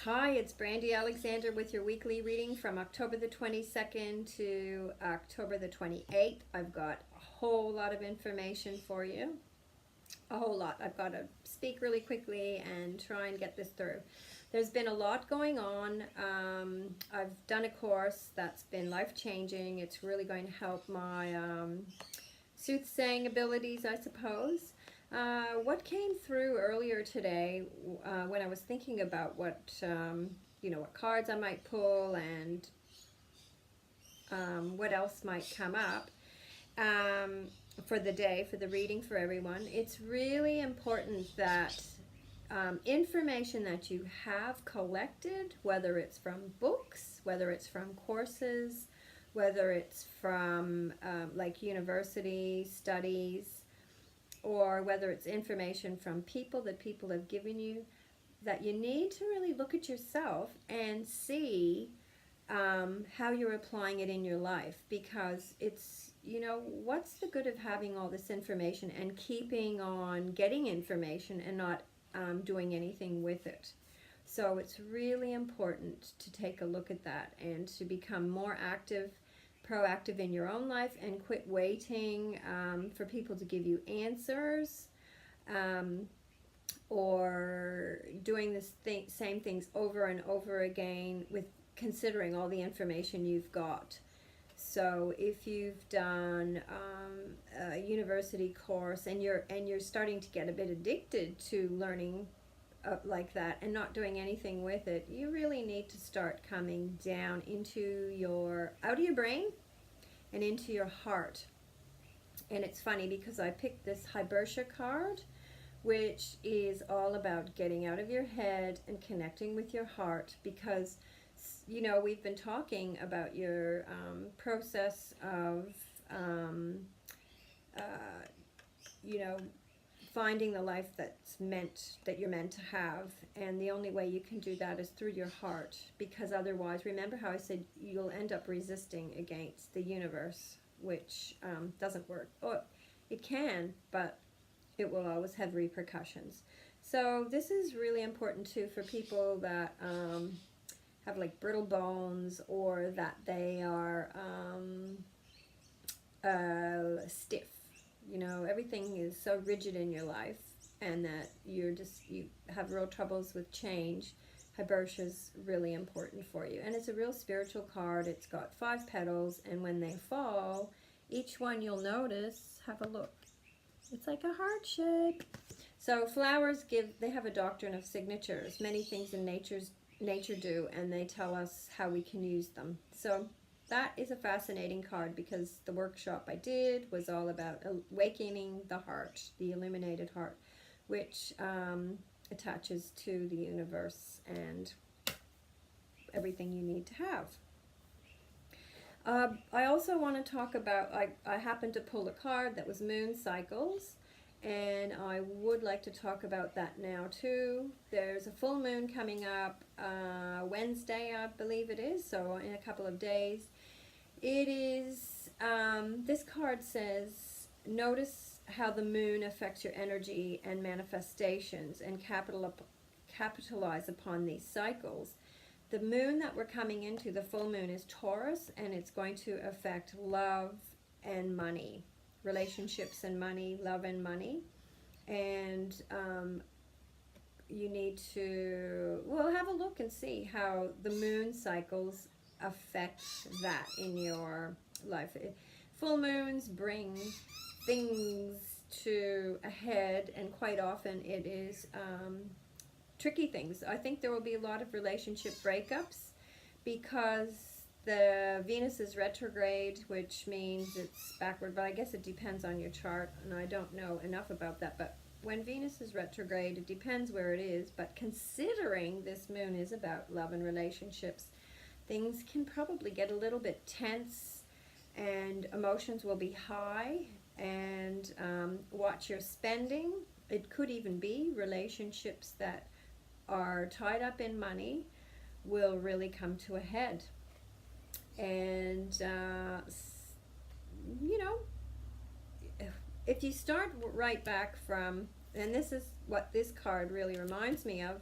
Hi, it's Brandy Alexander with your weekly reading from October the 22nd to October the 28th. I've got a whole lot of information for you. A whole lot. I've got to speak really quickly and try and get this through. There's been a lot going on. I've done a course that's been life-changing. It's really going to help my soothsaying abilities, I suppose. What came through earlier today when I was thinking about what what cards I might pull and what else might come up for the day, for the reading for everyone, it's really important that information that you have collected, whether it's from books, whether it's from courses, whether it's from like university studies, or whether it's information from people that people have given you, that you need to really look at yourself and see how you're applying it in your life, because it's, what's the good of having all this information and keeping on getting information and not doing anything with it? So it's really important to take a look at that and to become more proactive in your own life, and quit waiting for people to give you answers, or doing same things over and over again with considering all the information you've got. So if you've done a university course and you're starting to get a bit addicted to learning like that and not doing anything with it, you really need to start coming down out of your brain and into your heart. And it's funny because I picked this Hibersha card, which is all about getting out of your head and connecting with your heart, because we've been talking about your process of finding the life that you're meant to have, and the only way you can do that is through your heart, because otherwise, remember how I said you'll end up resisting against the universe, which doesn't work. Oh, it can, but it will always have repercussions. So this is really important too for people that have like brittle bones, or that they are stiff. Everything is so rigid in your life, and that you have real troubles with change. Hibersha is really important for you, and it's a real spiritual card. It's got 5 petals, and when they fall, each one, you'll notice, have a look, it's like a heart shape. So flowers they have a doctrine of signatures. Many things in nature do, and they tell us how we can use them. So that is a fascinating card, because the workshop I did was all about awakening the heart, the illuminated heart, which attaches to the universe and everything you need to have. I also want to talk about, I happened to pull a card that was moon cycles, and I would like to talk about that now too. There's a full moon coming up Wednesday, I believe it is, so in a couple of days. It is, this card says, notice how the moon affects your energy and manifestations, and capitalize upon these cycles. The moon that we're coming into, the full moon, is Taurus, and it's going to affect love and money, relationships and money, love and money. And you need to, have a look and see how the moon cycles affect that in your life. Full moons bring things to a head, and quite often it is tricky things. I think there will be a lot of relationship breakups, because the Venus is retrograde, which means it's backward, but I guess it depends on your chart, and I don't know enough about that. But when Venus is retrograde, it depends where it is, but considering this moon is about love and relationships, things can probably get a little bit tense, and emotions will be high, and watch your spending. It could even be relationships that are tied up in money will really come to a head. And if you start right back from, and this is what this card really reminds me of,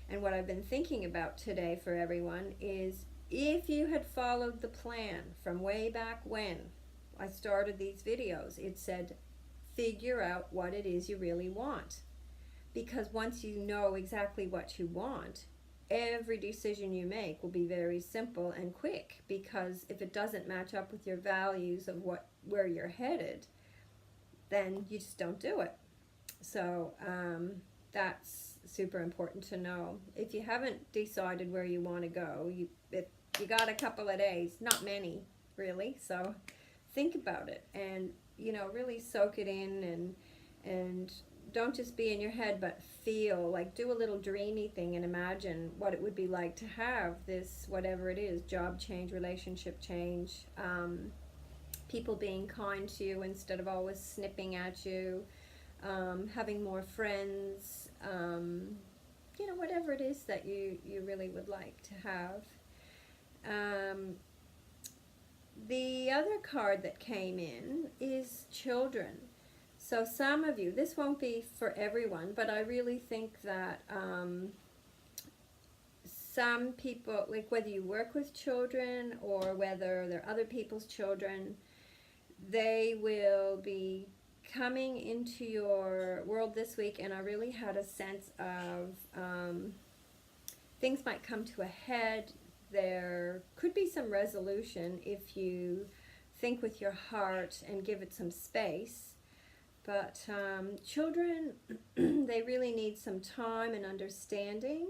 And what I've been thinking about today for everyone is, if you had followed the plan from way back when I started these videos, it said figure out what it is you really want. Because once you know exactly what you want, every decision you make will be very simple and quick, because if it doesn't match up with your values of where you're headed, then you just don't do it. So that's super important to know. If you haven't decided where you want to go, you got a couple of days, not many really, so think about it and really soak it in, and don't just be in your head, but feel, like do a little dreamy thing and imagine what it would be like to have this, whatever it is, job change, relationship change, people being kind to you instead of always snipping at you, having more friends, whatever it is that you really would like to have. The other card that came in is children. So some of you, this won't be for everyone, but I really think that some people, like whether you work with children or whether they're other people's children, they will be coming into your world this week, and I really had a sense of things might come to a head. There could be some resolution if you think with your heart and give it some space. But children, they really need some time and understanding,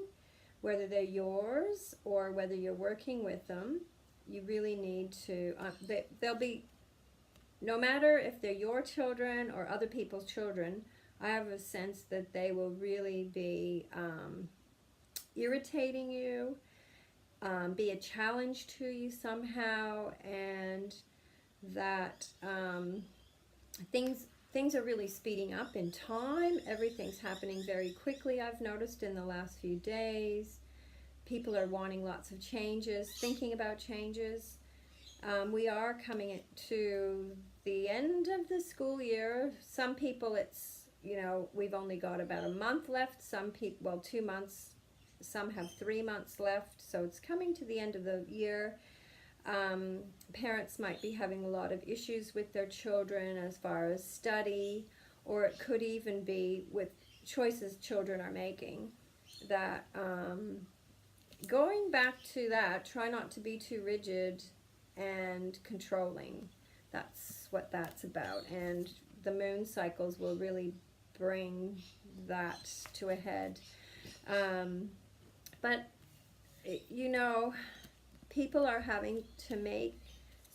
whether they're yours or whether you're working with them. You really need to, they'll be, no matter if they're your children or other people's children, I have a sense that they will really be irritating you, be a challenge to you somehow, and that things are really speeding up in time. Everything's happening very quickly, I've noticed in the last few days. People are wanting lots of changes, thinking about changes. We are coming to the end of the school year. Some people, it's, we've only got about a month left. Some people, well, 2 months. Some have 3 months left. So it's coming to the end of the year. Parents might be having a lot of issues with their children as far as study, or it could even be with choices children are making. That going back to that, try not to be too rigid and controlling. That's what that's about, and the moon cycles will really bring that to a head. But people are having to make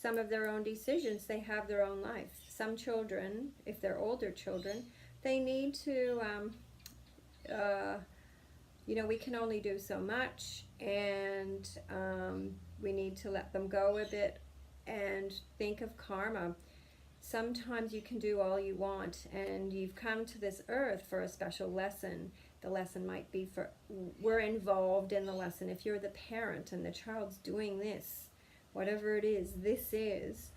some of their own decisions. They have their own life. Some children, if they're older children, they need to we can only do so much, and we need to let them go a bit and think of karma. Sometimes you can do all you want, and you've come to this earth for a special lesson. The lesson might be we're involved in the lesson. If you're the parent and the child's doing this, whatever it is, this is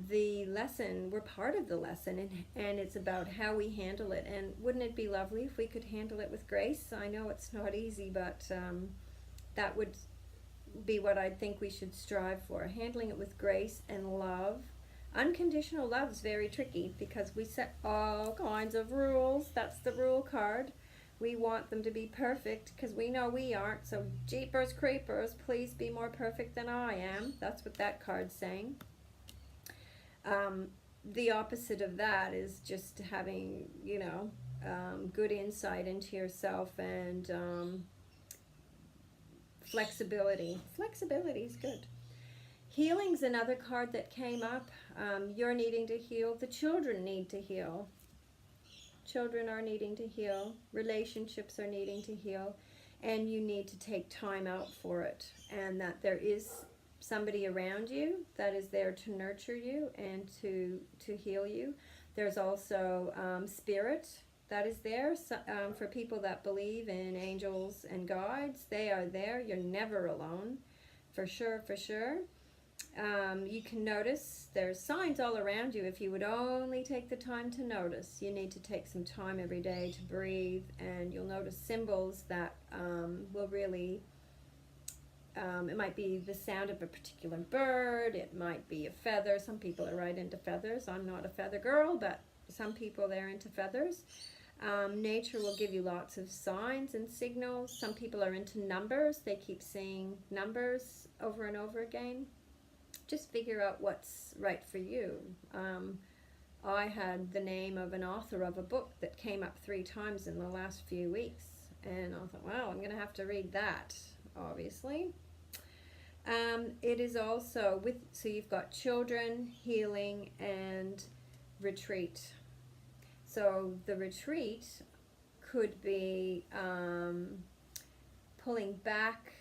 the lesson. We're part of the lesson, and it's about how we handle it. And wouldn't it be lovely if we could handle it with grace? I know it's not easy, but that would be what I think we should strive for, handling it with grace and love. Unconditional love is very tricky because we set all kinds of rules. That's the rule card. We want them to be perfect because we know we aren't. So jeepers creepers, please be more perfect than I am. That's what that card's saying. The opposite of that is just having, good insight into yourself and flexibility. Flexibility is good. Healing's another card that came up. You're needing to heal. The children need to heal. Children are needing to heal. Relationships are needing to heal. And you need to take time out for it. And that there is somebody around you that is there to nurture you and to heal you. There's also spirit that is there. So, for people that believe in angels and guides, they are there. You're never alone. For sure, for sure. You can notice there's signs all around you if you would only take the time to notice. You need to take some time every day to breathe, and you'll notice symbols that will really, it might be the sound of a particular bird, it might be a feather. Some people are right into feathers. I'm not a feather girl, but some people, they're into feathers. Nature will give you lots of signs and signals. Some people are into numbers. They keep seeing numbers over and over again. Just figure out what's right for you. I had the name of an author of a book that came up 3 times in the last few weeks, and I thought, wow, I'm going to have to read that, obviously. It is also so you've got children, healing, and retreat. So the retreat could be pulling back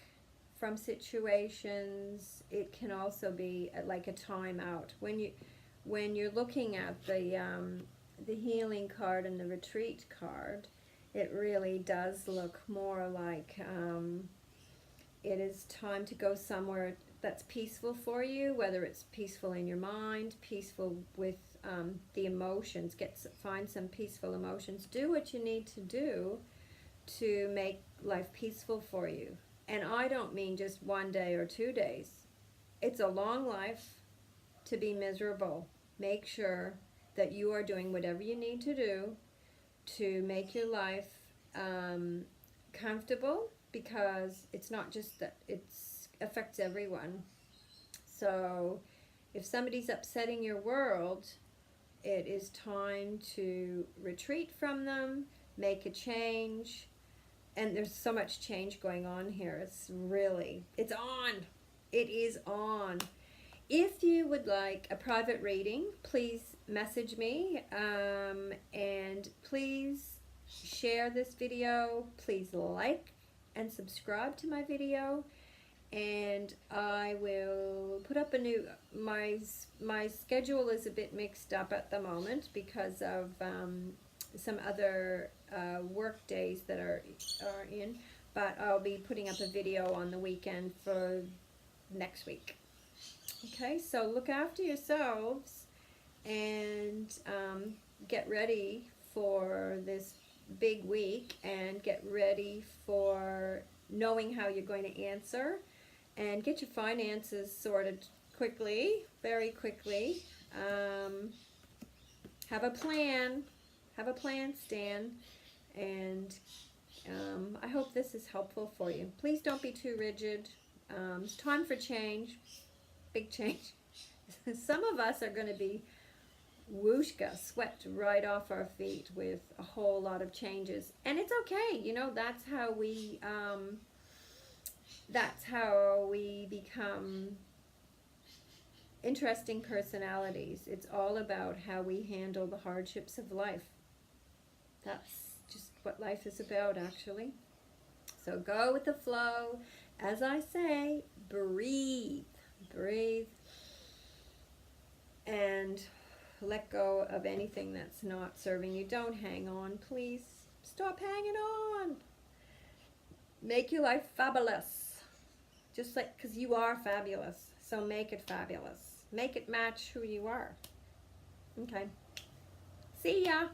from situations. It can also be like a time out. When you're looking at the healing card and the retreat card, it really does look more like it is time to go somewhere that's peaceful for you, whether it's peaceful in your mind, peaceful with the emotions. Find some peaceful emotions. Do what you need to do to make life peaceful for you. And I don't mean just 1 day or 2 days. It's a long life to be miserable. Make sure that you are doing whatever you need to do to make your life comfortable, because it's not just that, it affects everyone. So if somebody's upsetting your world, it is time to retreat from them, make a change. And there's so much change going on here. It's on. It is on. If you would like a private reading, please message me, and please share this video. Please like and subscribe to my video, and I will put up a new, my schedule is a bit mixed up at the moment because of some other work days that are in, but I'll be putting up a video on the weekend for next week. Okay, so look after yourselves and get ready for this big week, and get ready for knowing how you're going to answer, and get your finances sorted quickly, very quickly. Have a plan. Have a plan, Stan, and I hope this is helpful for you. Please don't be too rigid. It's time for change, big change. Some of us are going to be whooshka, swept right off our feet with a whole lot of changes, and it's okay. You know, that's how we become interesting personalities. It's all about how we handle the hardships of life. That's just what life is about, actually. So go with the flow. As I say, breathe. Breathe. And let go of anything that's not serving you. Don't hang on, please. Stop hanging on. Make your life fabulous. Just like, because you are fabulous. So make it fabulous. Make it match who you are. Okay. See ya.